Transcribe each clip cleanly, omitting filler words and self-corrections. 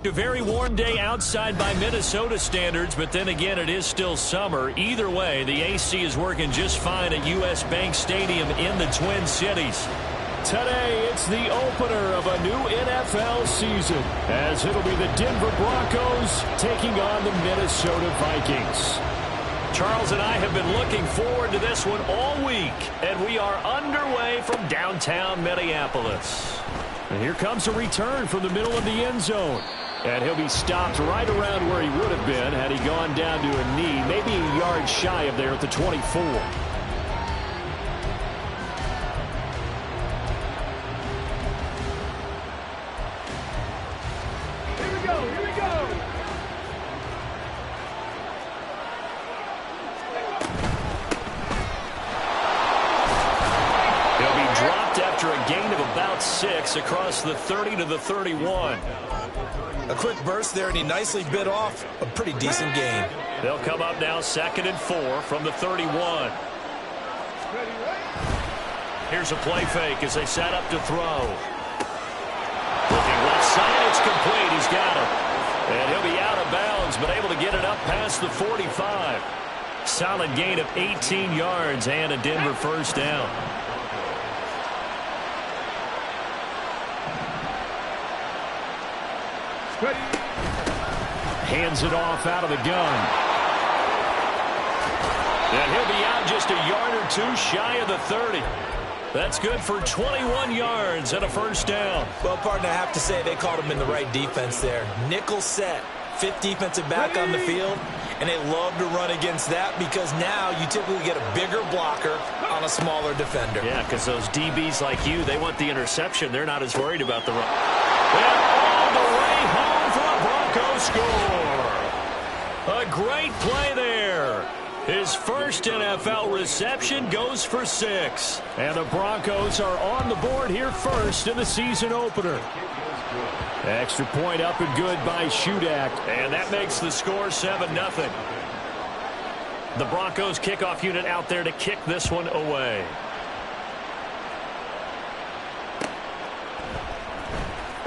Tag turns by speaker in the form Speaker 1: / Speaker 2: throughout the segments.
Speaker 1: A very warm day outside by Minnesota standards, but then again, it is still summer. Either way, the AC is working just fine at U.S. Bank Stadium in the Twin Cities.
Speaker 2: Today, it's the opener of a new NFL season, as it'll be the Denver Broncos taking on the Minnesota Vikings.
Speaker 1: Charles and I have been looking forward to this one all week, and we are underway from downtown Minneapolis.
Speaker 2: And here comes a return from the middle of the end zone. And he'll be stopped right around where he would have been had he gone down to a knee, maybe a yard shy of there at the 24.
Speaker 3: Here we go, here we go.
Speaker 1: He'll be dropped after a gain of about 6 across the 30 to the 31.
Speaker 4: A quick burst there, and he nicely bit off a pretty decent gain.
Speaker 1: They'll come up now 2nd and 4 from the 31. Here's a play fake as they set up to throw. Looking left side, it's complete. He's got it. And he'll be out of bounds, but able to get it up past the 45. Solid gain of 18 yards and a Denver first down.
Speaker 2: Hands it off out of the gun.
Speaker 1: And he'll be out just a yard or two shy of the 30. That's good for 21 yards and a first down.
Speaker 4: Well, partner, I have to say they called him in the right defense there. Nickel set, 5th defensive back on the field, and they love to run against that because now you typically get a bigger blocker on a smaller defender.
Speaker 1: Yeah, because those DBs like you, they want the interception. They're not as worried about the run. And all the way home for a Broncos score. A great play there. His first NFL reception goes for 6.
Speaker 2: And the Broncos are on the board here first in the season opener. Extra point up and good by Shudak.
Speaker 1: And that makes the score 7-0. The Broncos kickoff unit out there to kick this one away.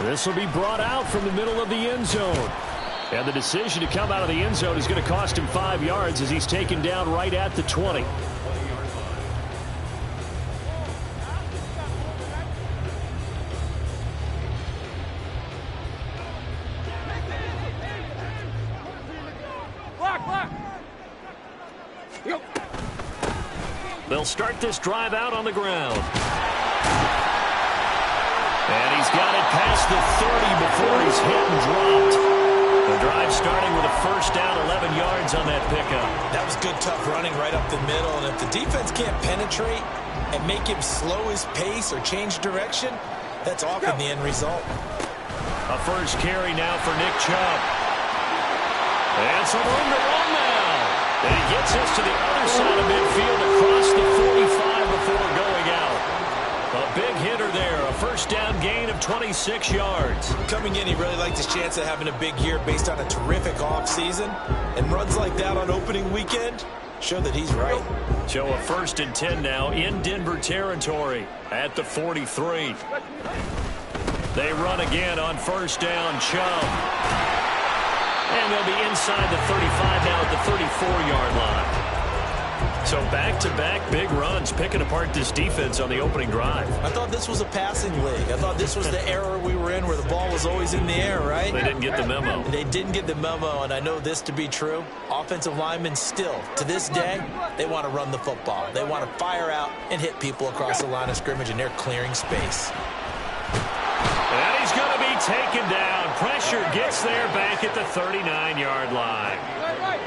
Speaker 2: This will be brought out from the middle of the end zone. And the decision to come out of the end zone is going to cost him 5 yards as he's taken down right at the 20.
Speaker 1: They'll start this drive out on the ground. And he's got it past the 30 before he's hit and dropped. The drive starting with a first down, 11 yards on that pickup.
Speaker 4: That was good, tough running right up the middle. And if the defense can't penetrate and make him slow his pace or change direction, that's often the end result.
Speaker 1: A first carry now for Nick Chubb. And some room to run now. And he gets us to the other side of midfield across the 45 before going out. A big hitter there. A first down gain of 26 yards.
Speaker 4: Coming in, he really liked his chance of having a big year based on a terrific offseason. And runs like that on opening weekend show that he's right.
Speaker 1: So a 1st and 10 now in Denver territory at the 43. They run again on first down. Chubb. And they'll be inside the 35 now at the 34-yard line. So back-to-back big runs picking apart this defense on the opening drive.
Speaker 4: I thought this was a passing league. I thought this was the era we were in where the ball was always in the air, right?
Speaker 1: They didn't get the memo.
Speaker 4: They didn't get the memo, and I know this to be true. Offensive linemen still, to this day, they want to run the football. They want to fire out and hit people across the line of scrimmage, and they're clearing space.
Speaker 1: And he's going to be taken down. Pressure gets there back at the 39-yard line.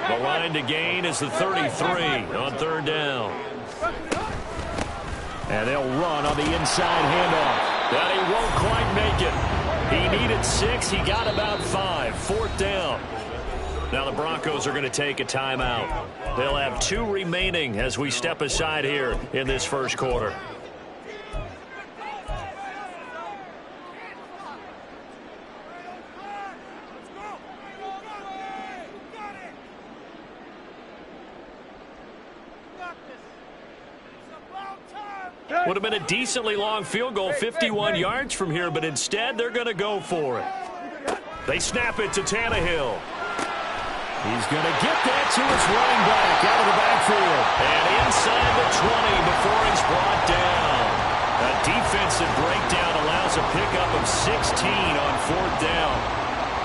Speaker 1: The line to gain is the 33 on 3rd down.
Speaker 2: And they'll run on the inside handoff.
Speaker 1: But he won't quite make it. He needed 6. He got about 5. 4th down. Now the Broncos are going to take a timeout. They'll have 2 remaining as we step aside here in this first quarter. Would have been a decently long field goal, 51 yards from here, but instead they're going to go for it. They snap it to Tannehill.
Speaker 2: He's going to get that to his running back out of the backfield.
Speaker 1: And inside the 20 before he's brought down. A defensive breakdown allows a pickup of 16 on 4th down.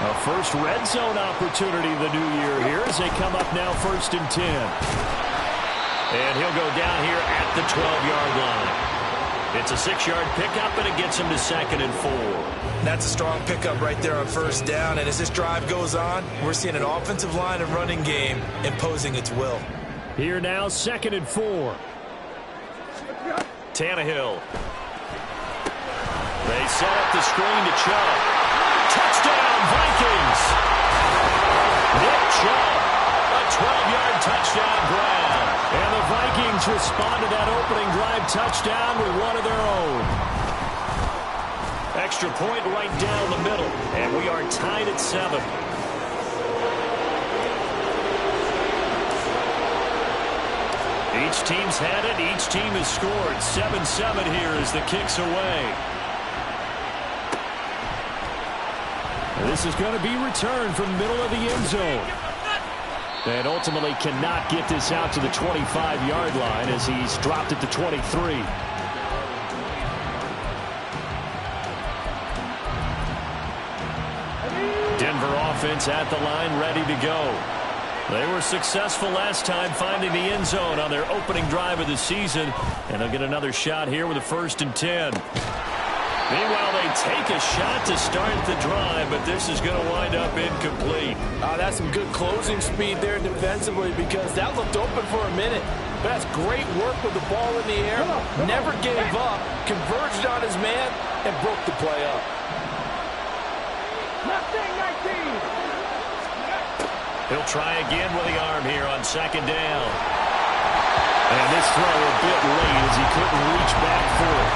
Speaker 2: A first red zone opportunity the new year here as they come up now 1st and 10.
Speaker 1: And he'll go down here at the 12-yard line. It's a 6-yard pickup, and it gets him to 2nd and 4.
Speaker 4: That's a strong pickup right there on 1st down. And as this drive goes on, we're seeing an offensive line and running game imposing its will.
Speaker 2: Here now, 2nd and 4.
Speaker 1: Tannehill. They set up the screen to Chubb. Touchdown, Vikings! Nick Chubb, a 12-yard touchdown grab.
Speaker 2: And the Vikings respond to that opening drive touchdown with one of their own.
Speaker 1: Extra point right down the middle, and we are tied at 7. Each team's had it. Each team has scored. 7-7 here as the kick's away.
Speaker 2: This is going to be returned from the middle of the end zone. And ultimately cannot get this out to the 25-yard line as he's dropped it to 23.
Speaker 1: Denver offense at the line, ready to go. They were successful last time finding the end zone on their opening drive of the season, and they'll get another shot here with a 1st and 10. Meanwhile, they take a shot to start the drive, but this is going to wind up incomplete.
Speaker 5: That's some good closing speed there defensively because that looked open for a minute. But that's great work with the ball in the air. Never gave up, converged on his man, and broke the play up.
Speaker 1: He'll try again with the arm here on 2nd down. And this throw a bit late as he couldn't reach back for it.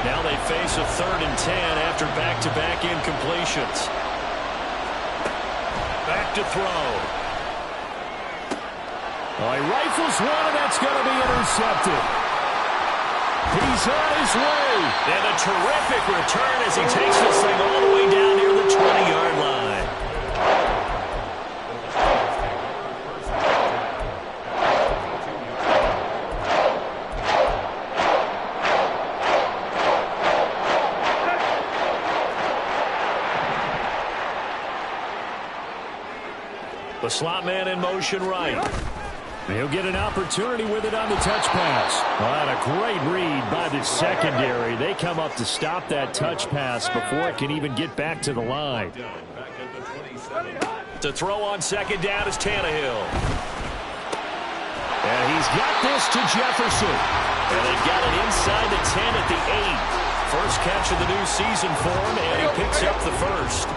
Speaker 1: Now they face a 3rd and 10 after back-to-back incompletions. Back to throw.
Speaker 2: Oh, he rifles one, and that's going to be intercepted. He's on his way.
Speaker 1: And a terrific return as he takes this thing all the way down near the 20-yard line. The slot man in motion right.
Speaker 2: He'll get an opportunity with it on the touch pass. What a great read by the secondary. They come up to stop that touch pass before it can even get back to the line.
Speaker 1: To throw on 2nd down is Tannehill.
Speaker 2: And he's got this to Jefferson.
Speaker 1: And they've got it inside the 10 at the 8. First catch of the new season for him, and he picks up the first.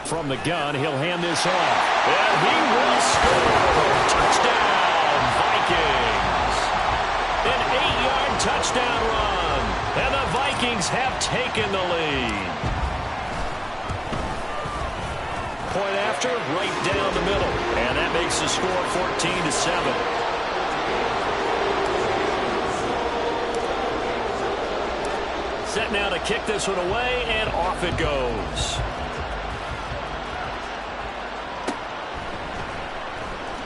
Speaker 2: From the gun, he'll hand this off.
Speaker 1: And he will score. Touchdown, Vikings. An 8-yard touchdown run. And the Vikings have taken the lead. Point after, right down the middle. And that makes the score 14-7. Set now to kick this one away, and off it goes.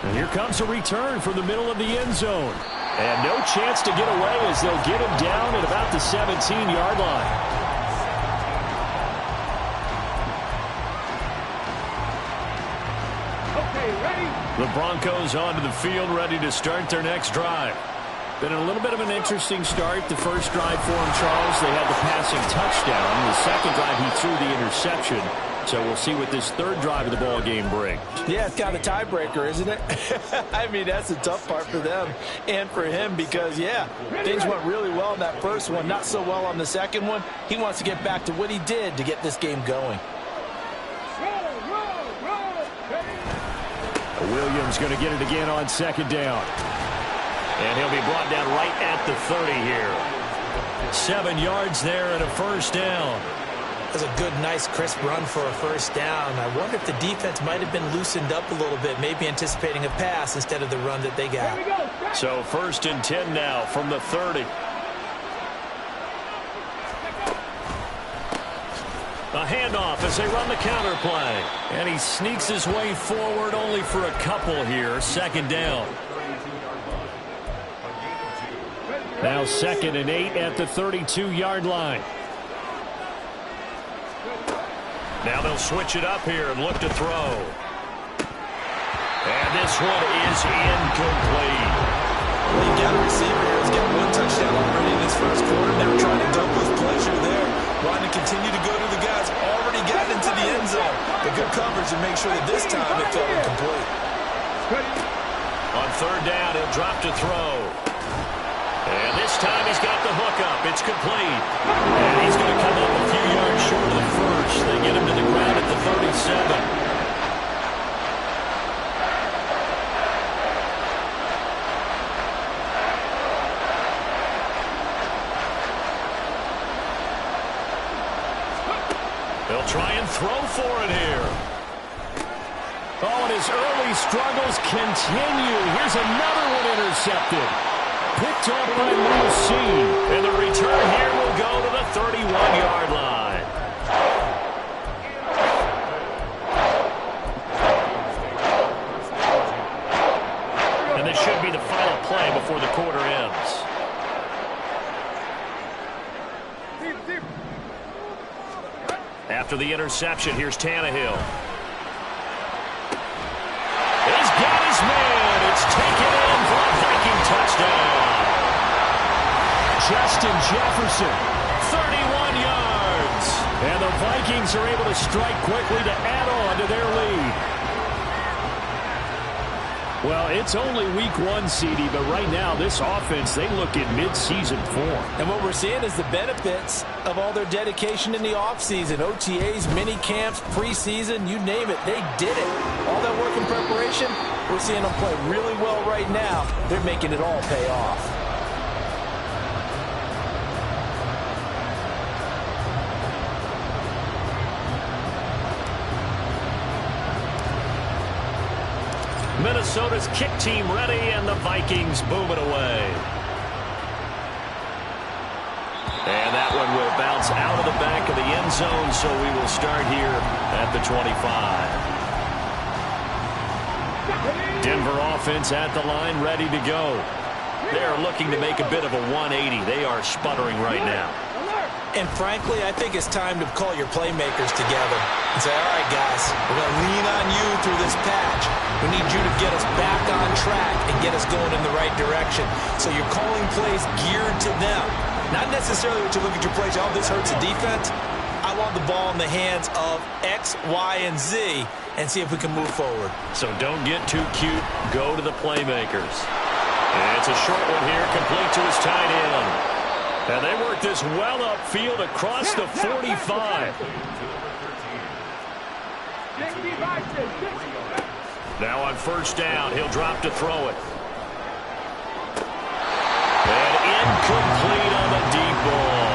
Speaker 2: And here comes a return from the middle of the end zone. And no chance to get away as they'll get him down at about the 17-yard line.
Speaker 3: Okay, ready?
Speaker 1: The Broncos onto the field, ready to start their next drive.
Speaker 2: Been a little bit of an interesting start. The first drive for him, Charles, they had the passing touchdown. The second drive, he threw the interception. So we'll see what this third drive of the ball game brings.
Speaker 5: Yeah, it's kind of a tiebreaker, isn't it? I mean, that's the tough part for them and for him because, yeah, things went really well in that first one, not so well on the second one. He wants to get back to what he did to get this game going.
Speaker 2: Williams going to get it again on 2nd down.
Speaker 1: And he'll be brought down right at the 30 here. 7 yards there and a first down.
Speaker 4: That's a good, nice, crisp run for a first down. I wonder if the defense might have been loosened up a little bit, maybe anticipating a pass instead of the run that they got.
Speaker 1: So 1st and 10 now from the 30. A handoff as they run the counter play. And he sneaks his way forward only for a couple here. 2nd down.
Speaker 2: Now 2nd and 8 at the 32-yard line.
Speaker 1: Now they'll switch it up here and look to throw. And this one is incomplete.
Speaker 4: Well, you got a receiver here who's got 1 touchdown already in his first quarter. Now trying to double his pleasure there. Wanting to continue to go to the guys already got into the end zone. The good coverage to make sure that this time it fell incomplete.
Speaker 1: On 3rd down, he'll drop to throw. And this time he's got the hook up. It's complete. And he's going to come up a few yards short of the first. They get him to the ground at the 37. They'll try and throw for it here.
Speaker 2: Oh, and his early struggles continue. Here's another one intercepted. Picked up by Lucine.
Speaker 1: And the return here will go to the 31-yard line. And this should be the final play before the quarter ends. After the interception, here's Tannehill. He's got his man. It's taken in for a Viking touchdown.
Speaker 2: Justin Jefferson, 31 yards. And the Vikings are able to strike quickly to add on to their lead. Well, it's only week 1, CD, but right now this offense, they look in mid-season form.
Speaker 5: And what we're seeing is the benefits of all their dedication in the offseason. OTAs, mini camps, preseason, you name it, they did it. All that work in preparation, we're seeing them play really well right now. They're making it all pay off.
Speaker 1: Minnesota's kick team ready, and the Vikings boom it away. And that one will bounce out of the back of the end zone, so we will start here at the 25. Denver offense at the line, ready to go. They're looking to make a bit of a 180. They are sputtering right now.
Speaker 4: And frankly, I think it's time to call your playmakers together and say, all right, guys, we're going to lean on you through this patch. We need you to get us back on track and get us going in the right direction. So you're calling plays geared to them. Not necessarily what you look at your plays, oh, this hurts the defense. I want the ball in the hands of X, Y, and Z and see if we can move forward.
Speaker 1: So don't get too cute. Go to the playmakers. And it's a short one here, complete to his tight end. And they work this well upfield across the 45. Now on 1st down, he'll drop to throw it. And incomplete on the deep ball.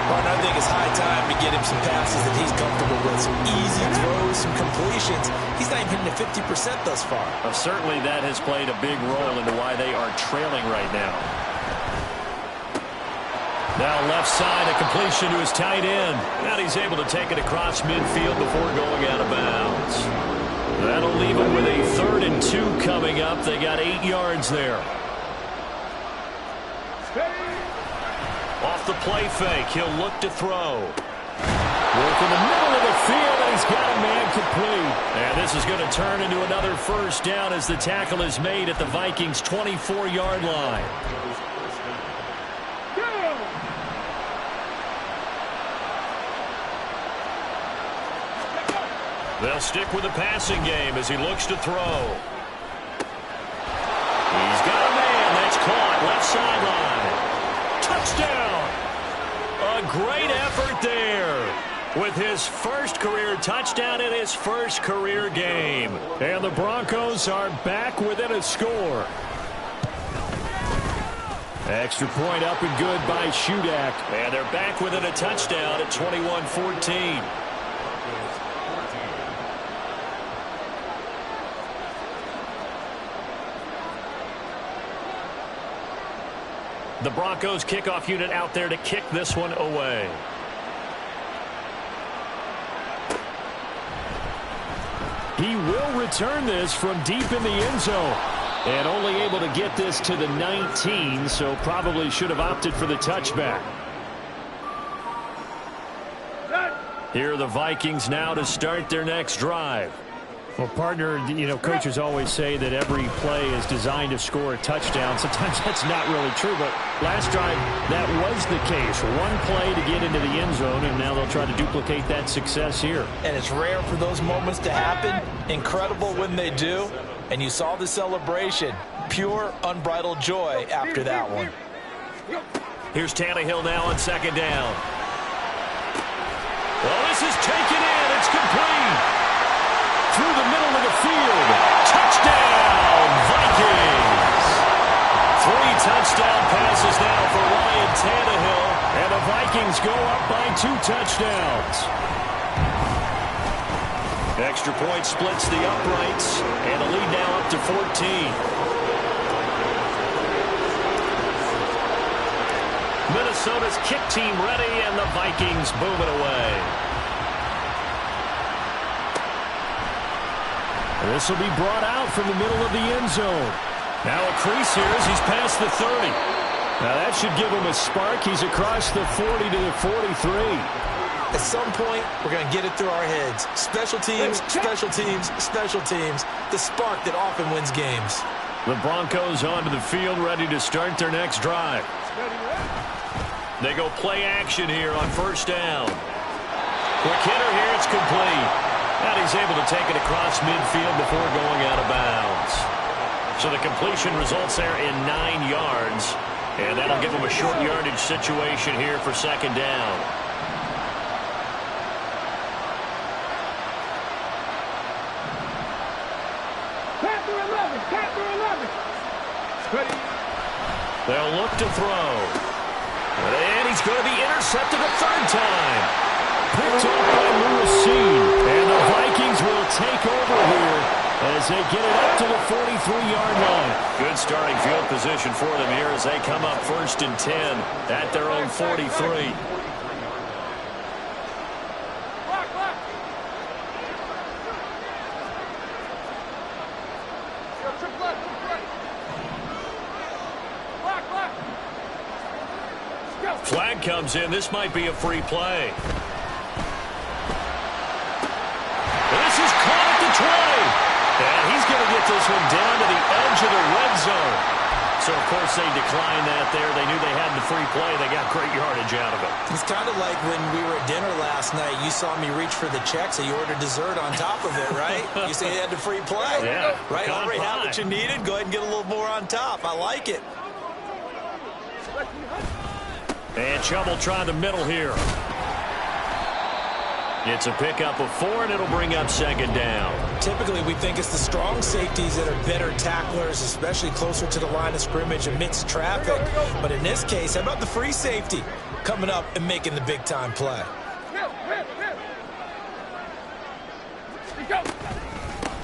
Speaker 4: Well, I think it's high time to get him some passes that he's comfortable with. Some easy throws, some completions. He's not even hitting at 50% thus far.
Speaker 1: Well, certainly that has played a big role into why they are trailing right now. Now left side, a completion to his tight end. And he's able to take it across midfield before going out of bounds. That'll leave him with a 3rd and 2 coming up. They got 8 yards there. Off the play fake, he'll look to throw.
Speaker 2: Work in the middle of the field, and he's got a man complete.
Speaker 1: And this is going to turn into another 1st down as the tackle is made at the Vikings' 24-yard line. They'll stick with the passing game as he looks to throw. He's got a man. That's caught. Left sideline. Touchdown. A great effort there with his first career touchdown in his first career game.
Speaker 2: And the Broncos are back within a score. Extra point up and good by Shudak.
Speaker 1: And they're back within a touchdown at 21-14. The Broncos kickoff unit out there to kick this one away.
Speaker 2: He will return this from deep in the end zone. And only able to get this to the 19, so probably should have opted for the touchback.
Speaker 1: Here are the Vikings now to start their next drive.
Speaker 2: Well, partner, coaches always say that every play is designed to score a touchdown. Sometimes that's not really true, but last drive, that was the case. One play to get into the end zone, and now they'll try to duplicate that success here.
Speaker 5: And it's rare for those moments to happen. Incredible when they do. And you saw the celebration. Pure, unbridled joy after that one.
Speaker 1: Here's Tannehill now on second down. Well, this is taken in. It's complete. Through the middle of the field. Touchdown, Vikings. 3 touchdown passes now for Ryan Tannehill.
Speaker 2: And the Vikings go up by 2 touchdowns.
Speaker 1: Extra point splits the uprights. And the lead now up to 14. Minnesota's kick team ready, and the Vikings boom it away.
Speaker 2: This will be brought out from the middle of the end zone.
Speaker 1: Now a crease here as he's past the 30.
Speaker 2: Now that should give him a spark. He's across the 40 to the 43.
Speaker 5: At some point, we're going to get it through our heads. Special teams, special teams, special teams. The spark that often wins games.
Speaker 1: The Broncos onto the field, ready to start their next drive. They go play action here on first down. Quick hitter here, it's complete. And he's able to take it across midfield before going out of bounds. So the completion results there in 9 yards. And that'll give him a short yardage situation here for second down. They'll look to throw. And he's going to be intercepted a third time.
Speaker 2: Picked up by Lewis. And the Vikings will take over here as they get it up to the 43-yard line.
Speaker 1: Good starting field position for them here as they come up 1st and 10 at their own 43. Flag comes in. This might be a free play. This is caught at the 20. And he's going to get this one down to the edge of the red zone. So, of course, they declined that there. They knew they had the free play. They got great yardage out of it.
Speaker 5: It's kind of like when we were at dinner last night. You saw me reach for the check, so you ordered dessert on top of it, right? You say you had the free play.
Speaker 1: Yeah.
Speaker 5: Right? Already had what you needed. Go ahead and get a little more on top. I like it.
Speaker 1: And Chubb will try the middle here. It's a pickup of 4, and it'll bring up second down.
Speaker 5: Typically, we think it's the strong safeties that are better tacklers, especially closer to the line of scrimmage amidst traffic. But in this case, how about the free safety coming up and making the big-time play?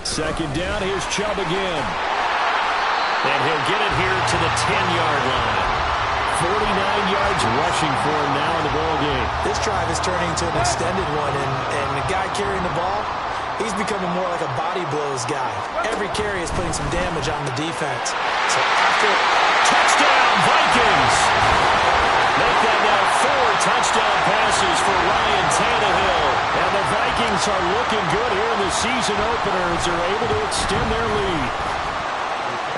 Speaker 2: Second down, here's Chubb again.
Speaker 1: And he'll get it here to the 10-yard line.
Speaker 2: 49 yards rushing for him now in the ball game.
Speaker 5: This drive is turning into an extended one, and the guy carrying the ball, he's becoming more like a body blows guy. Every carry is putting some damage on the defense. So after
Speaker 1: touchdown, Vikings! Make that now 4 touchdown passes for Ryan Tannehill.
Speaker 2: And the Vikings are looking good here in the season opener as they're able to extend their lead.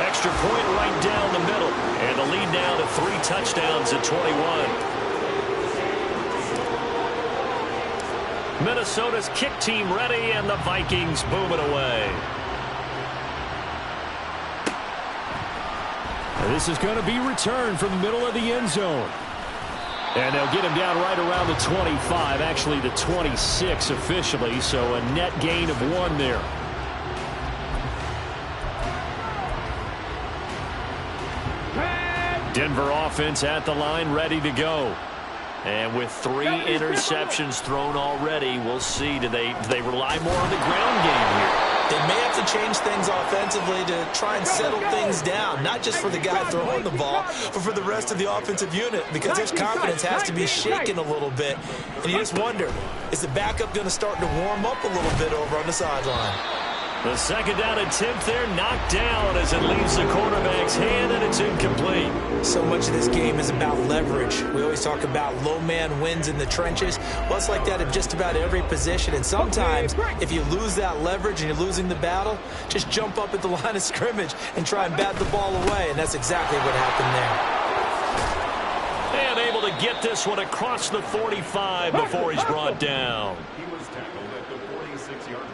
Speaker 1: Extra point right down the middle. And the lead now to 3 touchdowns at 21. Minnesota's kick team ready, and the Vikings boom it away.
Speaker 2: And this is going to be returned from the middle of the end zone. And they'll get him down right around the 25, actually the 26 officially, so a net gain of 1 there.
Speaker 1: Denver offense at the line, ready to go. And with 3 interceptions thrown already, we'll see. Do they rely more on the ground game here?
Speaker 4: They may have to change things offensively to try and settle things down, not just for the guy throwing the ball, but for the rest of the offensive unit, because his confidence has to be shaken a little bit. And you just wonder, is the backup going to start to warm up a little bit over on the sideline?
Speaker 1: The second down attempt there knocked down as it leaves the quarterback's hand, and it's incomplete.
Speaker 4: So much of this game is about leverage. We always talk about low man wins in the trenches. Well, it's like that in just about every position. And sometimes, if you lose that leverage and you're losing the battle, just jump up at the line of scrimmage and try and bat the ball away. And that's exactly what happened there.
Speaker 1: And able to get this one across the 45 before he's brought down.
Speaker 3: He was tackled at the 46-yard line.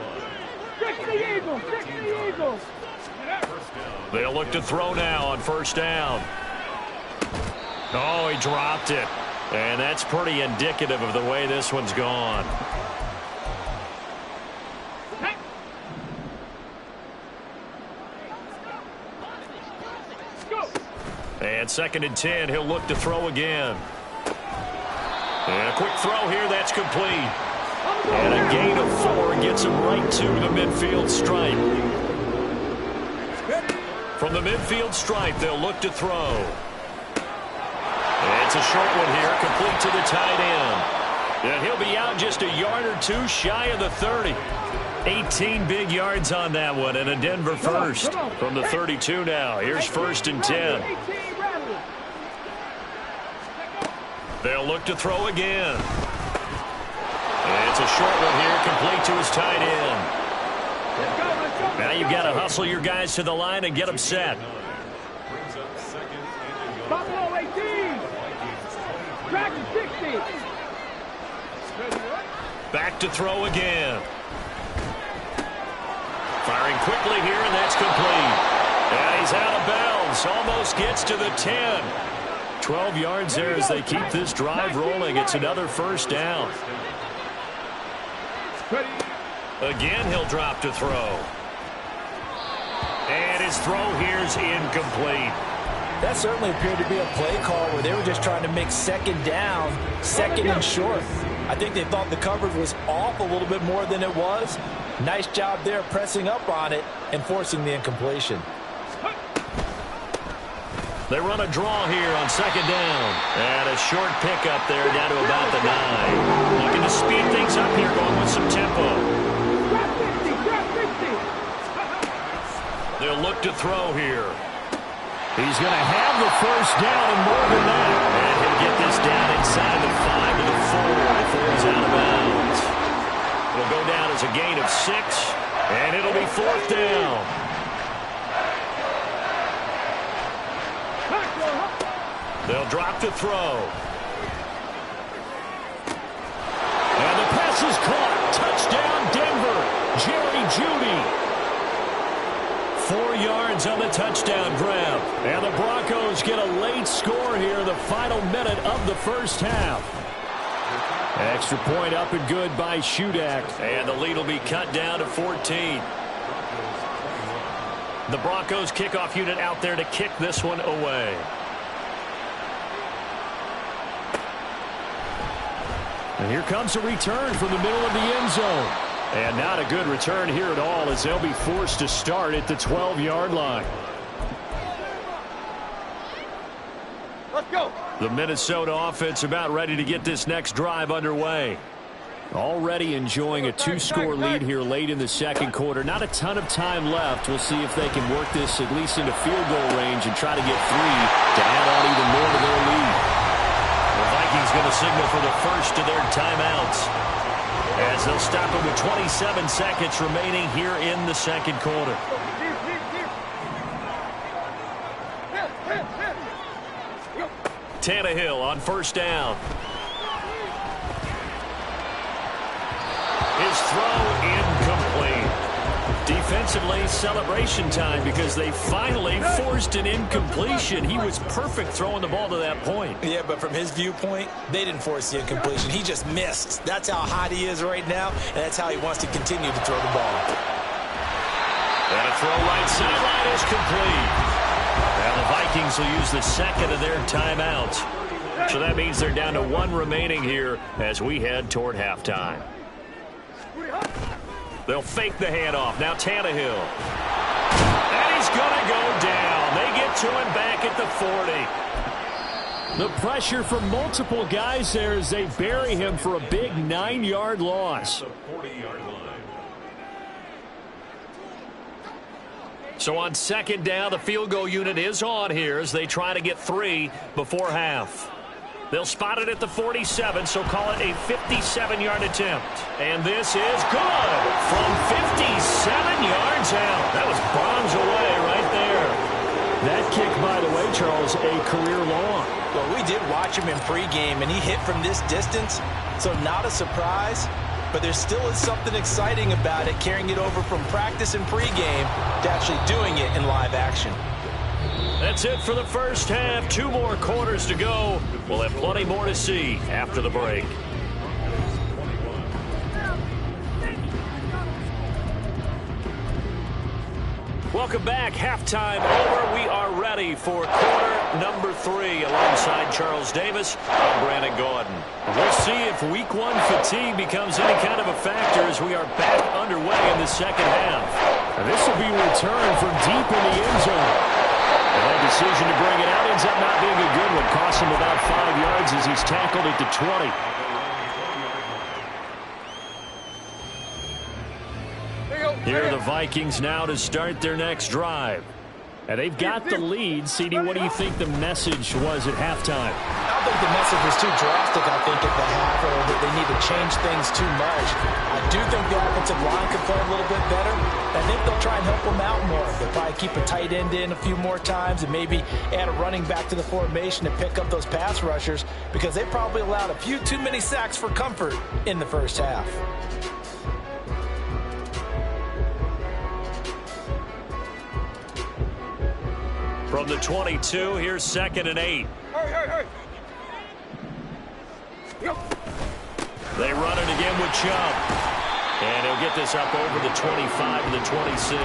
Speaker 3: Stick the Eagles! Stick the Eagles!
Speaker 1: They'll look to throw now on first down. Oh, he dropped it. And that's pretty indicative of the way this one's gone. And 2nd and 10, he'll look to throw again. And a quick throw here, that's complete. And a gain of 4 gets him right to the midfield stripe. From the midfield stripe, they'll look to throw. And it's a short one here, complete to the tight end. And he'll be out just a yard or 2 shy of the 30. 18 big yards on that one, and a Denver first. From the 32 now, here's 1st and 10. They'll look to throw again. And it's a short one here, complete to his tight end. Now you've got to hustle your guys to the line and get them set.
Speaker 3: Buffalo 18! Dragon 60!
Speaker 1: Back to throw again. Firing quickly here, and that's complete. And he's out of bounds. Almost gets to the 10. 12 yards there as they keep this drive rolling. It's another first down. Again, he'll drop to throw. And his throw here's incomplete.
Speaker 4: That certainly appeared to be a play call where they were just trying to make 2nd down, 2nd and short. I think they thought the coverage was off a little bit more than it was. Nice job there pressing up on it and forcing the incompletion.
Speaker 1: They run a draw here on 2nd down. And a short pickup there down to about the 9. Looking to speed things up here, going with some tempo.
Speaker 3: Drop 50! Drop 50!
Speaker 1: They'll look to throw here. He's going to have the first down and more than that. And he'll get this down inside the 5 to the 4 before he's out of bounds. It'll go down as a gain of 6, and it'll be 4th down. They'll drop to throw. And the pass is caught. Touchdown, Denver. Jerry Jeudy. 4 yards on the touchdown grab. And the Broncos get a late score here, the final minute of the first half. Extra point up and good by Shudak. And the lead will be cut down to 14. The Broncos kickoff unit out there to kick this one away. And here comes a return from the middle of the end zone. And not a good return here at all as they'll be forced to start at the 12-yard line.
Speaker 3: Let's go!
Speaker 1: The Minnesota offense about ready to get this next drive underway. Already enjoying a 2-score lead here late in the 2nd quarter. Not a ton of time left. We'll see if they can work this at least into field goal range and try to get 3 to add on even more to their lead. The Vikings going to signal for the first of their timeouts as they'll stop it with 27 seconds remaining here in the 2nd quarter. Tannehill on first down. His throw incomplete. Defensively, celebration time because they finally forced an incompletion. He was perfect throwing the ball to that point.
Speaker 4: Yeah, but from his viewpoint, they didn't force the incompletion. He just missed. That's how hot he is right now, and that's how he wants to continue to throw the ball.
Speaker 1: And a throw right sideline is complete. And the Vikings Vikings will use the second of their timeouts. So that means they're down to one remaining here as we head toward halftime. They'll fake the handoff. Now Tannehill. And he's going to go down. They get to him back at the 40.
Speaker 2: The pressure from multiple guys there as they bury him for a big 9-yard loss.
Speaker 3: The 40-yard line.
Speaker 1: So on second down, the field goal unit is on here as they try to get 3 before half. They'll spot it at the 47, so call it a 57-yard attempt. And this is good from 57 yards out. That was bombs away right there.
Speaker 2: That kick, by the way, Charles, a career long.
Speaker 5: Well, we did watch him in pregame, and he hit from this distance, so not a surprise. But there still is something exciting about it, carrying it over from practice and pregame to actually doing it in live action.
Speaker 1: That's it for the first half. 2 more quarters to go. We'll have plenty more to see after the break. Welcome back. Halftime over. We are ready for quarter number 3 alongside Charles Davis and Brandon Gaudin. We'll see if week 1 fatigue becomes any kind of a factor as we are back underway in the second half.
Speaker 2: And this will be returned from deep in the end zone. And that decision to bring it out ends up not being a good one. Costs him about 5 yards as he's tackled at the 20.
Speaker 1: Here are the Vikings now to start their next drive.
Speaker 2: And they've got the lead. CD, what do you think the message was at halftime?
Speaker 5: I don't think the message was too drastic, I think, at the half, or that they need to change things too much. I do think the offensive line could play a little bit better. I think they'll try and help them out more. They'll probably keep a tight end in a few more times and maybe add a running back to the formation to pick up those pass rushers because they probably allowed a few too many sacks for comfort in the first half.
Speaker 1: From the 22, here's 2nd and 8. They run it again with Chubb. And he'll get this up over the 25 and the 26.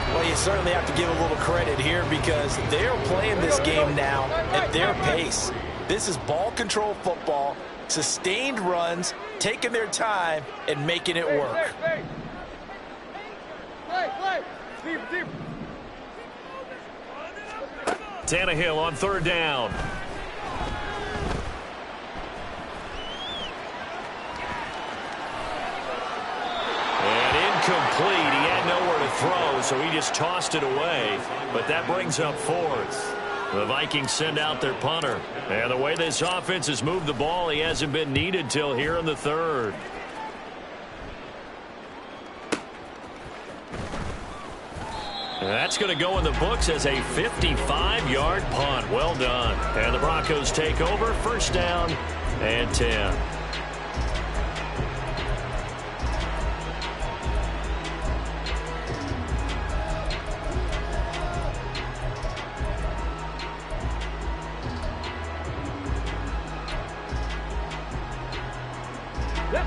Speaker 5: Well, you certainly have to give a little credit here because they're playing this game now at their pace. This is ball control football, sustained runs, taking their time, and making it work.
Speaker 1: Tannehill on 3rd down. And incomplete. He had nowhere to throw, so he just tossed it away. But that brings up 4th. The Vikings send out their punter. And the way this offense has moved the ball, he hasn't been needed till here in the 3rd. That's going to go in the books as a 55-yard punt. Well done. And the Broncos take over. 1st down and 10.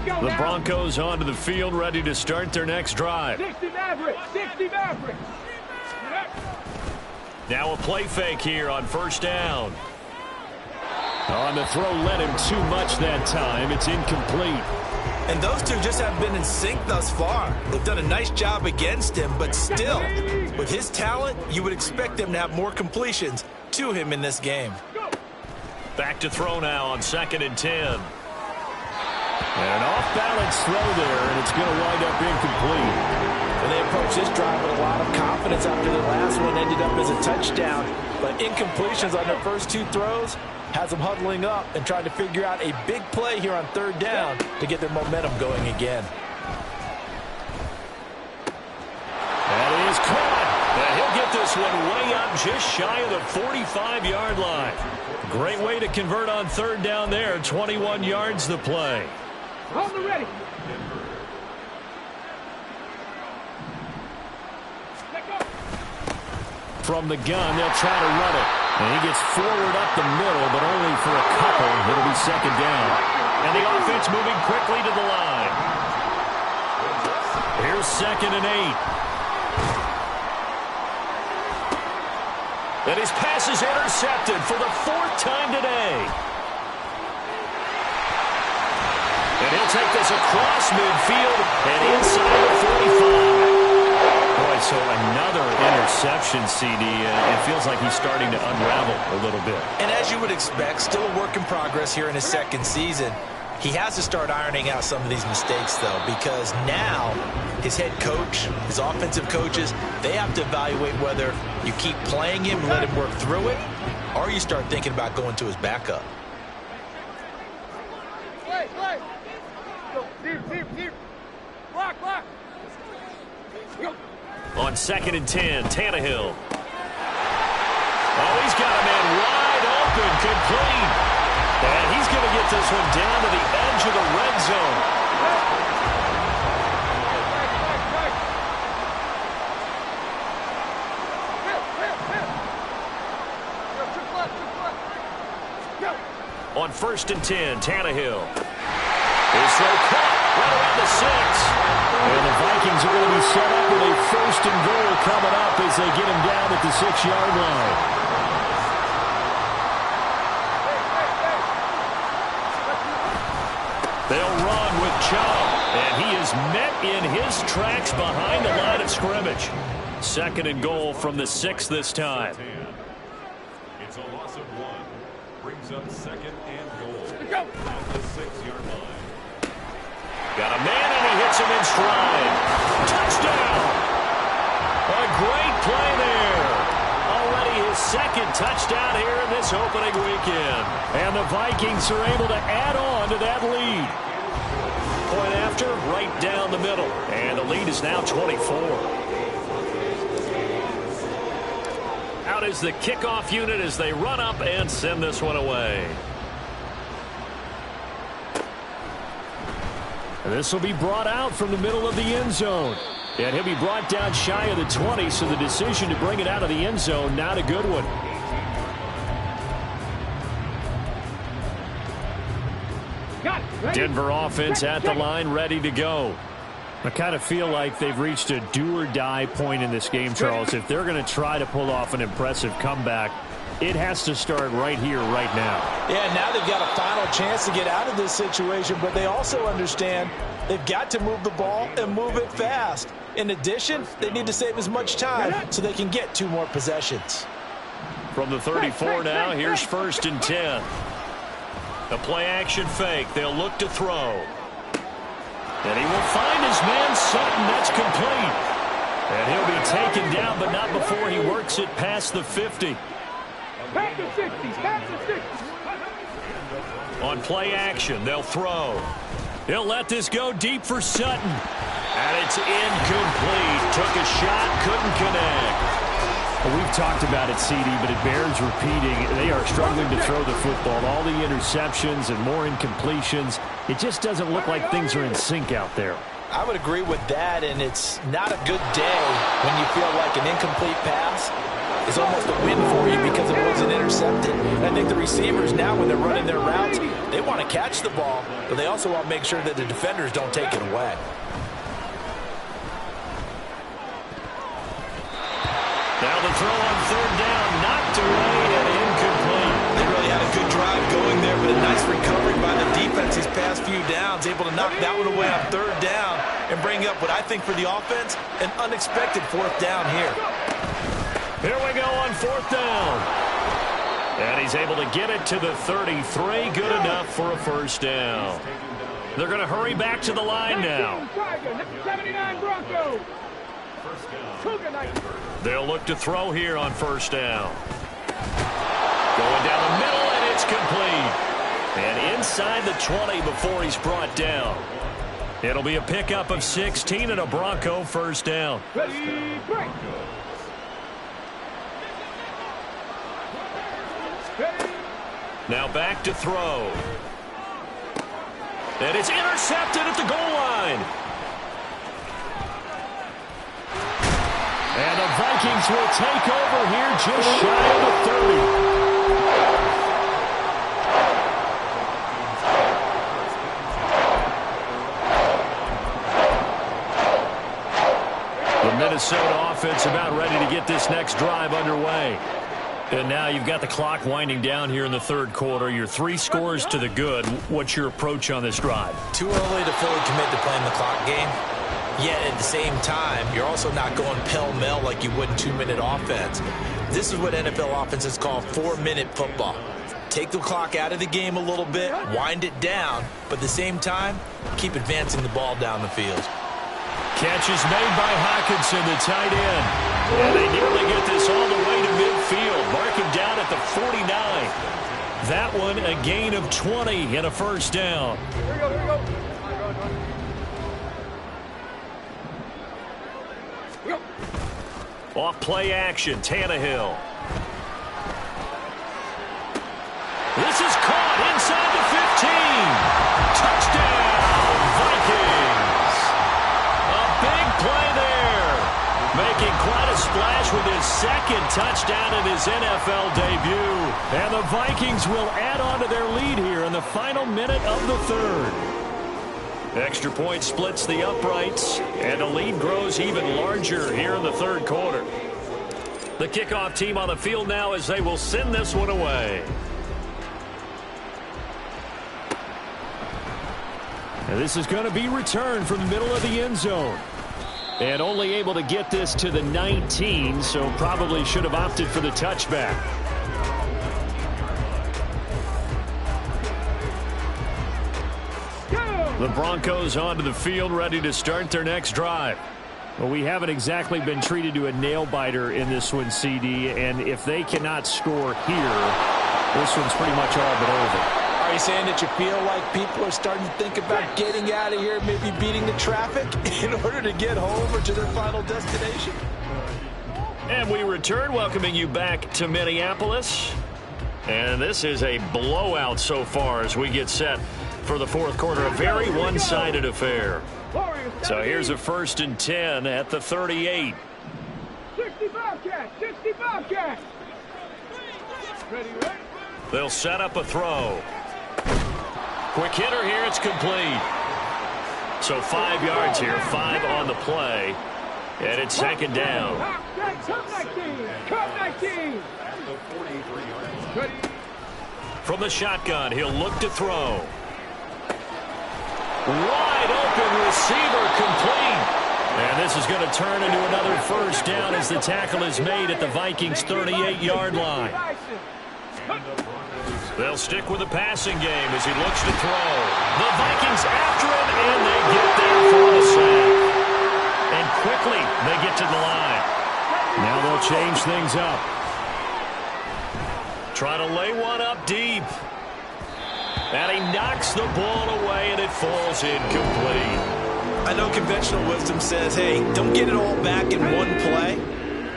Speaker 1: The Broncos onto the field, ready to start their next drive.
Speaker 6: 60 Mavericks! 60 Mavericks!
Speaker 1: Now a play fake here on 1st down.
Speaker 2: On the throw, led him too much that time. It's incomplete.
Speaker 5: And those two just haven't been in sync thus far. They've done a nice job against him, but still, with his talent, you would expect them to have more completions to him in this game.
Speaker 1: Back to throw now on 2nd and 10.
Speaker 2: And an off-balance throw there, and it's going to wind up incomplete.
Speaker 5: And they approached this drive with a lot of confidence after the last one ended up as a touchdown. But incompletions on their first 2 throws has them huddling up and trying to figure out a big play here on 3rd down to get their momentum going again.
Speaker 1: That is caught. And he'll get this one way up just shy of the 45-yard line. Great way to convert on 3rd down there. 21 yards the play.
Speaker 6: Hold the ready.
Speaker 2: From the gun, they'll try to run it. And he gets forward up the middle, but only for a couple. It'll be 2nd down.
Speaker 1: And the offense moving quickly to the line. Here's 2nd and 8. And his pass is intercepted for the 4th time today. And he'll take this across midfield and inside the 45. Boy, so another interception, CD. It feels like he's starting to unravel a little bit.
Speaker 4: And as you would expect, still a work in progress here in his 2nd season. He has to start ironing out some of these mistakes, though, because now his head coach, his offensive coaches, they have to evaluate whether you keep playing him and let him work through it, or you start thinking about going to his backup.
Speaker 1: On 2nd and 10, Tannehill. Oh, he's got a man wide open, complete. And he's going to get this one down to the edge of the red zone. On 1st and 10, Tannehill. His throw caught right around the 6.
Speaker 2: And the Vikings are going to be set up with a 1st and goal coming up as they get him down at the 6-yard line.
Speaker 1: They'll run with Chubb, and he is met in his tracks behind the line of scrimmage. 2nd and goal from the 6 this time.
Speaker 3: It's a loss of 1. Brings up 2nd and goal at the 6-yard line.
Speaker 1: Got a man, and he hits him in stride. Touchdown! A great play there. Already his 2nd touchdown here in this opening weekend.
Speaker 2: And the Vikings are able to add on to that lead.
Speaker 1: Point after, right down the middle. And the lead is now 24. Out is the kickoff unit as they run up and send this one away.
Speaker 2: And this will be brought out from the middle of the end zone. And he'll be brought down shy of the 20, so the decision to bring it out of the end zone, not a good one.
Speaker 1: Denver offense at the line, ready to go.
Speaker 2: I kind of feel like they've reached a do-or-die point in this game, Charles. If they're going to try to pull off an impressive comeback, it has to start right here, right now.
Speaker 5: Yeah, now they've got a final chance to get out of this situation, but they also understand they've got to move the ball and move it fast. In addition, they need to save as much time so they can get 2 more possessions.
Speaker 1: From the 34 now, here's 1st and 10. A play-action fake. They'll look to throw. And he will find his man, Sutton. That's complete. And he'll be taken down, but not before he works it past the 50.
Speaker 6: Back to 60, back to 60.
Speaker 1: On play action, they'll throw. He'll let this go deep for Sutton. And it's incomplete. Took a shot, couldn't connect.
Speaker 2: Well, we've talked about it, CD, but it bears repeating. They are struggling to throw the football. All the interceptions and more incompletions. It just doesn't look like things are in sync out there.
Speaker 5: I would agree with that, and it's not a good day when you feel like an incomplete pass is almost a win for you because it wasn't intercepted. And I think the receivers now, when they're running their routes, they want to catch the ball, but they also want to make sure that the defenders don't take it away.
Speaker 1: Now the throw on 3rd down, knocked away and incomplete.
Speaker 4: They really had a good drive going there, but a nice recovery by the defense these past few downs, able to knock that one away on 3rd down and bring up what I think for the offense, an unexpected 4th down here.
Speaker 1: Here we go on 4th down. And he's able to get it to the 33. Good enough for a 1st down. They're going to hurry back to the line now.
Speaker 6: 79 Broncos.
Speaker 1: They'll look to throw here on 1st down. Going down the middle, and it's complete. And inside the 20 before he's brought down. It'll be a pickup of 16 and a Bronco 1st down.
Speaker 6: Ready, break.
Speaker 1: Now back to throw. And it's intercepted at the goal line.
Speaker 2: And the Vikings will take over here just shy of the 30. The Minnesota offense about ready to get this next drive underway.
Speaker 1: And now you've got the clock winding down here in the third quarter. You're 3 scores to the good. What's your approach on this drive?
Speaker 4: Too early to fully commit to playing the clock game. Yet at the same time, you're also not going pell-mell like you would in 2-minute offense. This is what NFL offenses call 4-minute football. Take the clock out of the game a little bit, wind it down, but at the same time, keep advancing the ball down the field.
Speaker 1: Catch is made by Hockenson, the tight end. And they nearly get this all the way to midfield. Mark him down at the 49. That one a gain of 20 and a first down.
Speaker 6: Here we go, here we go. Here we go.
Speaker 1: Off play action, Tannehill. This is caught inside the 15. Touchdown, Vikings. A big play there. Making quite a splash with his second touchdown in his NFL debut. And the Vikings will add on to their lead here in the final minute of the third. Extra point splits the uprights, and the lead grows even larger here in the third quarter. The kickoff team on the field now as they will send this one away.
Speaker 2: And this is going to be returned from the middle of the end zone. And only able to get this to the 19, so probably should have opted for the touchback.
Speaker 1: The Broncos onto the field, ready to start their next drive.
Speaker 2: Well, we haven't exactly been treated to a nail-biter in this one, CD, and if they cannot score here, this one's pretty much all but over.
Speaker 5: Are you saying that you feel like people are starting to think about getting out of here, maybe beating the traffic in order to get home or to their final destination?
Speaker 1: And we return, welcoming you back to Minneapolis. And this is a blowout so far as we get set for the fourth quarter. A very one-sided affair. So here's a 1st and 10 at the 38.
Speaker 6: 65 catch, 65 catch. Ready, ready.
Speaker 1: They'll set up a throw. Quick hitter here, it's complete. So 5 yards here, 5 on the play. And it's second down.
Speaker 6: Come 19, come 19. Ready.
Speaker 1: From the shotgun, he'll look to throw. Wide open receiver, complete. And this is going to turn into another first down as the tackle is made at the Vikings' 38-yard line. They'll stick with the passing game as he looks to throw. The Vikings after him, and they get there for the sack. And quickly, they get to the line.
Speaker 2: Now they'll change things up.
Speaker 1: Try to lay one up deep. And he knocks the ball away, and it falls incomplete.
Speaker 4: I know conventional wisdom says, hey, don't get it all back in one play.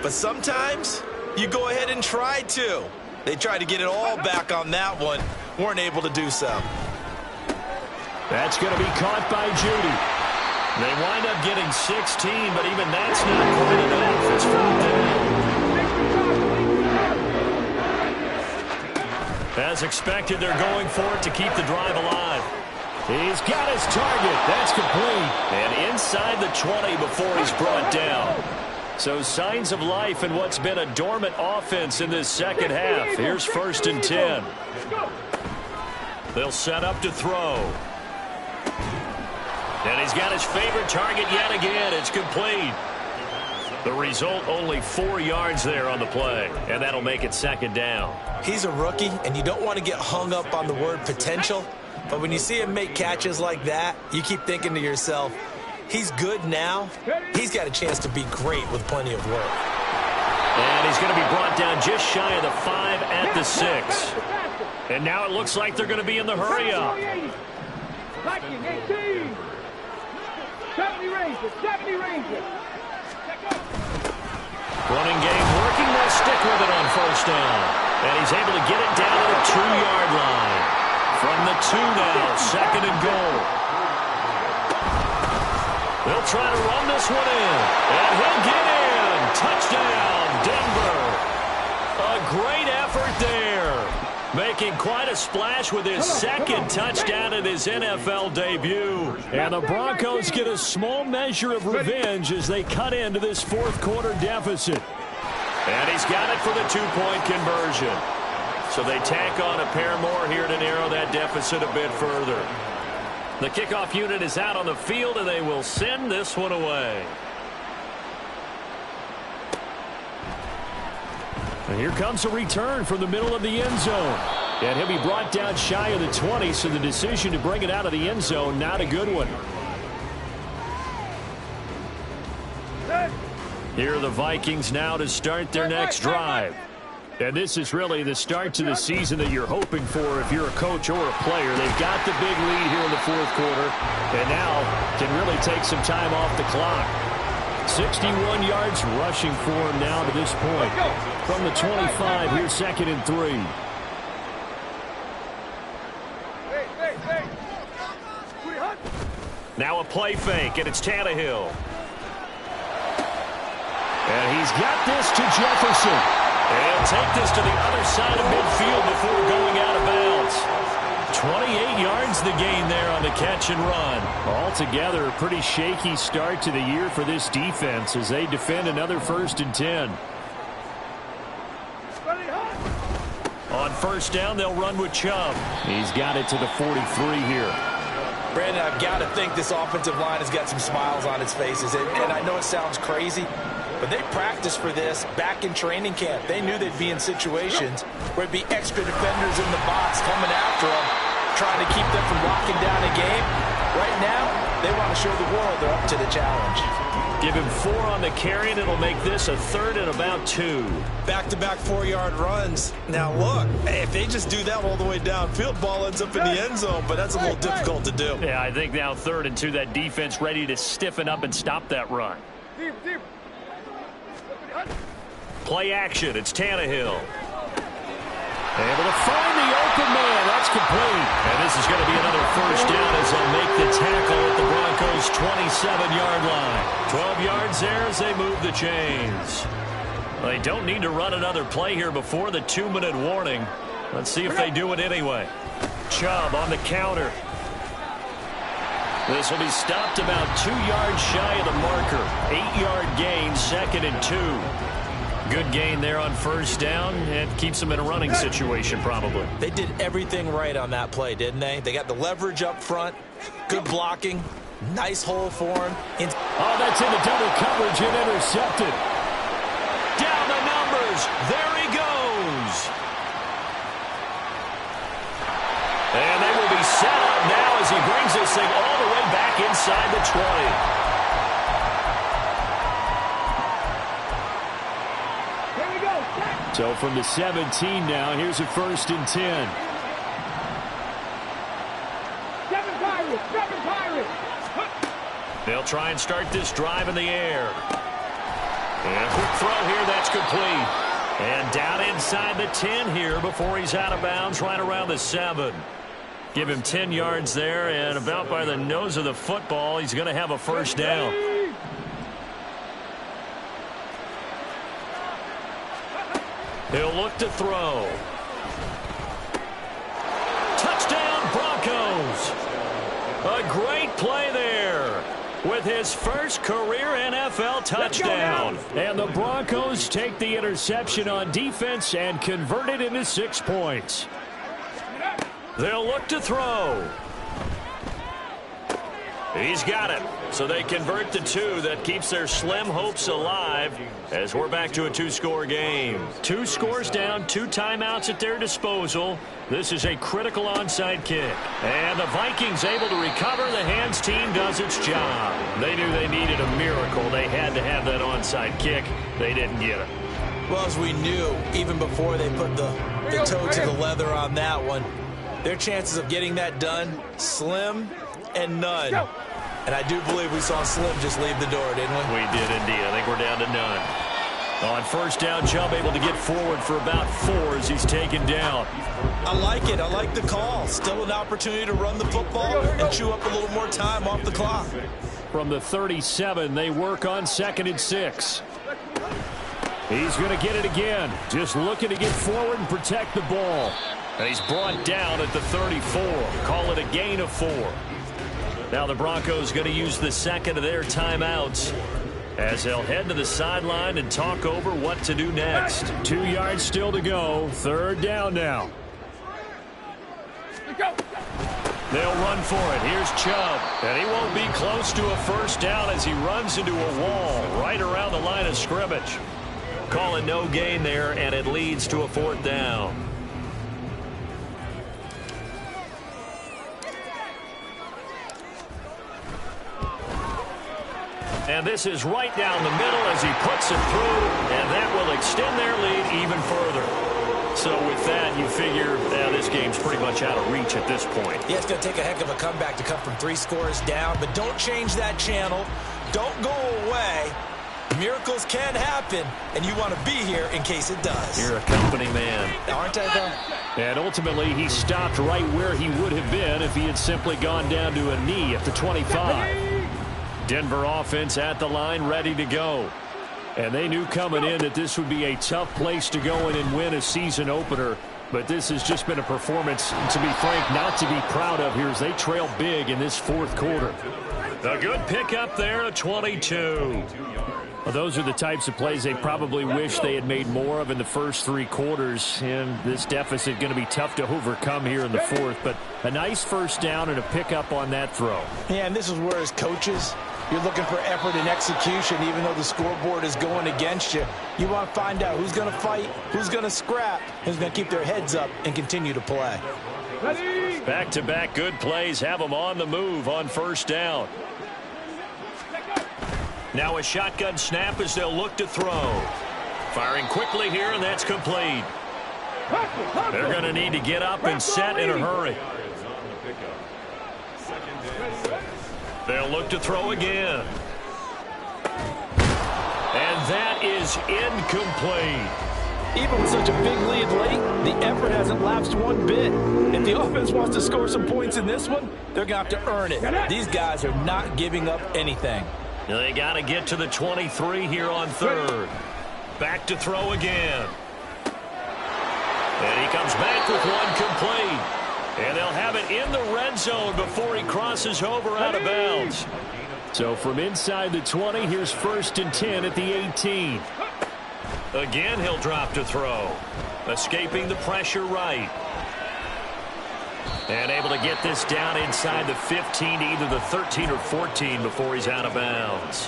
Speaker 4: But sometimes you go ahead and try to. They tried to get it all back on that one. Weren't able to do so.
Speaker 2: That's going to be caught by Judy.
Speaker 1: They wind up getting 16, but even that's not quite enough. It's 4th down. As expected, they're going for it to keep the drive alive.
Speaker 2: He's got his target. That's complete.
Speaker 1: And inside the 20 before he's brought down. So signs of life in what's been a dormant offense in this second half. Here's 1st and 10. They'll set up to throw. And he's got his favorite target yet again. It's complete. The result, only 4 yards there on the play. And that'll make it second down.
Speaker 4: He's a rookie, and you don't want to get hung up on the word potential. But when you see him make catches like that, you keep thinking to yourself, he's good now. He's got a chance to be great with plenty of work.
Speaker 1: And he's going to be brought down just shy of the 5 at the 6. And now it looks like they're going to be in the hurry up.
Speaker 6: 18. 70 Rangers, 70 Rangers.
Speaker 1: Running game working. They'll stick with it on 1st down. And he's able to get it down to the 2-yard line. From the 2 now, 2nd and goal. They'll try to run this one in. And he'll get in. Touchdown, Denver. A great effort there. Making quite a splash with his second touchdown in his NFL debut.
Speaker 2: And the Broncos get a small measure of revenge as they cut into this fourth quarter deficit.
Speaker 1: And he's got it for the two-point conversion. So they tack on a pair more here to narrow that deficit a bit further. The kickoff unit is out on the field, and they will send this one away.
Speaker 2: And here comes a return from the middle of the end zone. And he'll be brought down shy of the 20, so the decision to bring it out of the end zone, not a good one.
Speaker 1: Here are the Vikings now to start their next drive.
Speaker 2: And this is really the start to the season that you're hoping for if you're a coach or a player. They've got the big lead here in the fourth quarter, and now can really take some time off the clock. 61 yards rushing for him now to this point. From the 25, here's 2nd and 3.
Speaker 1: Now a play fake, and it's Tannehill.
Speaker 2: And he's got this to Jefferson.
Speaker 1: And take this to the other side of midfield before going out of bounds. 28 yards the gain there on the catch and run.
Speaker 2: Altogether, a pretty shaky start to the year for this defense as they defend another 1st and 10.
Speaker 1: On 1st down, they'll run with Chubb.
Speaker 2: He's got it to the 43 here.
Speaker 5: Brandon, I've got to think this offensive line has got some smiles on its faces. And I know it sounds crazy, but they practiced for this back in training camp. They knew they'd be in situations where it'd be extra defenders in the box coming after them, trying to keep them from locking down a game. Right now, they want to show the world they're up to the challenge.
Speaker 1: Give him 4 on the carry, and it'll make this a 3rd and about 2.
Speaker 4: Back-to-back 4-yard runs. Now, look, if they just do that all the way downfield, ball ends up in the end zone, but that's a little difficult to do.
Speaker 1: Yeah, I think now 3rd and 2, that defense ready to stiffen up and stop that run. Play action. It's Tannehill.
Speaker 2: Able to find the open man. That's complete.
Speaker 1: And this is going to be another 1st down as they'll make the tackle at the Broncos' 27-yard line. 12 yards there as they move the chains. Well, they don't need to run another play here before the 2-minute warning. Let's see if they do it anyway. Chubb on the counter. This will be stopped about 2 yards shy of the marker. 8-yard gain, 2nd and 2. Good gain there on 1st down, and keeps them in a running situation probably.
Speaker 4: They did everything right on that play, didn't they? They got the leverage up front, good blocking, nice hole for him.
Speaker 2: Oh, that's into double coverage and intercepted.
Speaker 1: Down the numbers. There he goes. And they will be set up now as he brings this thing all the way back inside the 20.
Speaker 2: So from the 17 now, here's a 1st and 10.
Speaker 6: 7 Pirates, 7 Pirates.
Speaker 1: They'll try and start this drive in the air. And quick throw here, that's complete. And down inside the 10 here before he's out of bounds, right around the 7. Give him 10 yards there, and about by the nose of the football, he's going to have a 1st down. He'll look to throw. Touchdown, Broncos. A great play there with his first career NFL touchdown.
Speaker 2: And the Broncos take the interception on defense and convert it into 6 points.
Speaker 1: They'll look to throw. He's got it. So they convert the 2. That keeps their slim hopes alive as we're back to a 2-score game. 2 scores down, 2 timeouts at their disposal. This is a critical onside kick. And the Vikings able to recover. The Hands team does its job. They knew they needed a miracle. They had to have that onside kick. They didn't get it.
Speaker 4: Well, as we knew, even before they put the toe to the leather on that one, their chances of getting that done, slim and none. And I do believe we saw Slim just leave the door, didn't we?
Speaker 1: We did indeed. I think we're down to none. On 1st down, Chubb able to get forward for about 4 as he's taken down.
Speaker 4: I like it. I like the call. Still an opportunity to run the football and chew up a little more time off the clock.
Speaker 2: From the 37, they work on 2nd and 6. He's going to get it again. Just looking to get forward and protect the ball.
Speaker 1: And he's brought down at the 34. Call it a gain of 4. Now the Broncos going to use the 2nd of their timeouts. as they'll head to the sideline and talk over what to do next.
Speaker 2: 2 yards still to go. 3rd down now.
Speaker 1: They'll run for it. Here's Chubb. And he won't be close to a 1st down as he runs into a wall right around the line of scrimmage. Calling no gain there, and it leads to a 4th down. And this is right down the middle as he puts it through, and that will extend their lead even further. So with that, you figure this game's pretty much out of reach at this point.
Speaker 4: Yeah, it's going to take a heck of a comeback to come from 3 scores down, but don't change that channel. Don't go away. Miracles can happen, and you want to be here in case it does.
Speaker 1: You're a company man.
Speaker 4: Aren't I, though?
Speaker 2: And ultimately, he stopped right where he would have been if he had simply gone down to a knee at the 25.
Speaker 1: Denver offense at the line, ready to go.
Speaker 2: And they knew coming in that this would be a tough place to go in and win a season opener. But this has just been a performance, to be frank, not to be proud of here as they trail big in this 4th quarter.
Speaker 1: A good pickup there at 22.
Speaker 2: Well, those are the types of plays they probably wish they had made more of in the first 3 quarters. And this deficit going to be tough to overcome here in the 4th. But a nice 1st down and a pickup on that throw.
Speaker 5: Yeah, and this is where as coaches, you're looking for effort and execution, even though the scoreboard is going against you. You want to find out who's going to fight, who's going to scrap, who's going to keep their heads up and continue to play.
Speaker 1: Back-to-back good plays have them on the move on 1st down. Now a shotgun snap as they'll look to throw. Firing quickly here, and that's complete. They're going to need to get up and set in a hurry. They'll look to throw again. And that is incomplete.
Speaker 5: Even with such a big lead late, the effort hasn't lapsed one bit. If the offense wants to score some points in this one, they're going to have to earn it. These guys are not giving up anything.
Speaker 1: They got to get to the 23 here on 3rd. Back to throw again. And he comes back with one complete. And they'll have it in the red zone before he crosses over out of bounds.
Speaker 2: So from inside the 20, here's 1st and 10 at the 18.
Speaker 1: Again, he'll drop to throw. Escaping the pressure right. And able to get this down inside the 15 to either the 13 or 14 before he's out of bounds.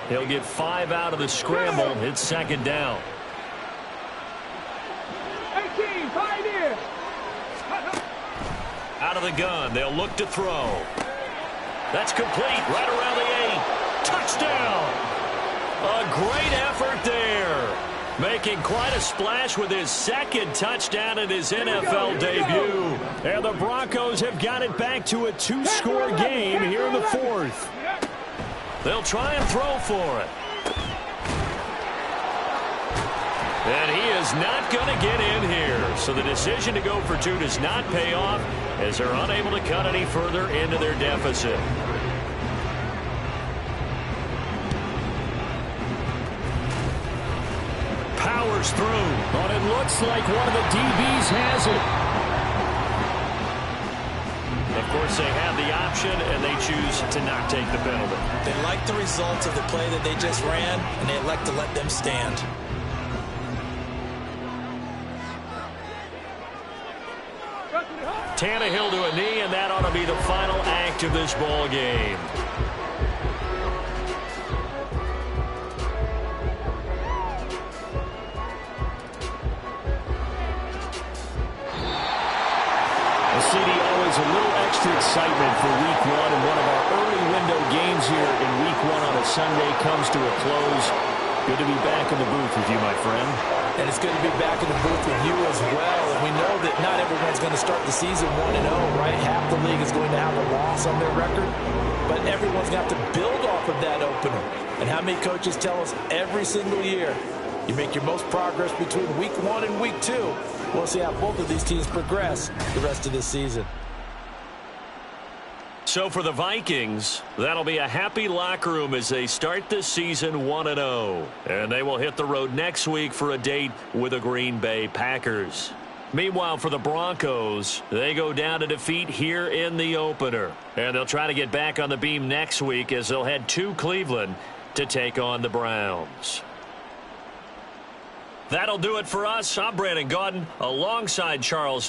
Speaker 1: He'll get 5 out of the scramble. It's 2nd down.
Speaker 6: 18, pioneer.
Speaker 1: Out of the gun, they'll look to throw. That's complete, right around the 8. Touchdown! A great effort there. Making quite a splash with his 2nd touchdown in his NFL debut.
Speaker 2: And the Broncos have got it back to a 2-score game here in the 4th.
Speaker 1: They'll try and throw for it. And he is not going to get in here. So the decision to go for 2 does not pay off as they're unable to cut any further into their deficit. Powers through.
Speaker 2: But it looks like one of the DBs has it.
Speaker 1: Of course, they have the option, and they choose to not take the penalty.
Speaker 4: They like the results of the play that they just ran, and they elect to let them stand.
Speaker 1: Tannehill to a knee, and that ought to be the final act of this ball game.
Speaker 2: CD, always a little extra excitement for Week 1, and one of our early window games here in Week 1 on a Sunday comes to a close. Good to be back in the booth with you, my friend.
Speaker 5: And it's good to be back in the booth with you as well. And we know that not everyone's going to start the season 1-0, right? Half the league is going to have a loss on their record. But everyone's got to build off of that opener. And how many coaches tell us every single year, you make your most progress between Week 1 and Week 2. We'll see how both of these teams progress the rest of this season.
Speaker 1: So for the Vikings, that'll be a happy locker room as they start this season 1-0. And they will hit the road next week for a date with the Green Bay Packers. Meanwhile, for the Broncos, they go down to defeat here in the opener. And they'll try to get back on the beam next week as they'll head to Cleveland to take on the Browns. That'll do it for us. I'm Brandon Gaudin alongside Charles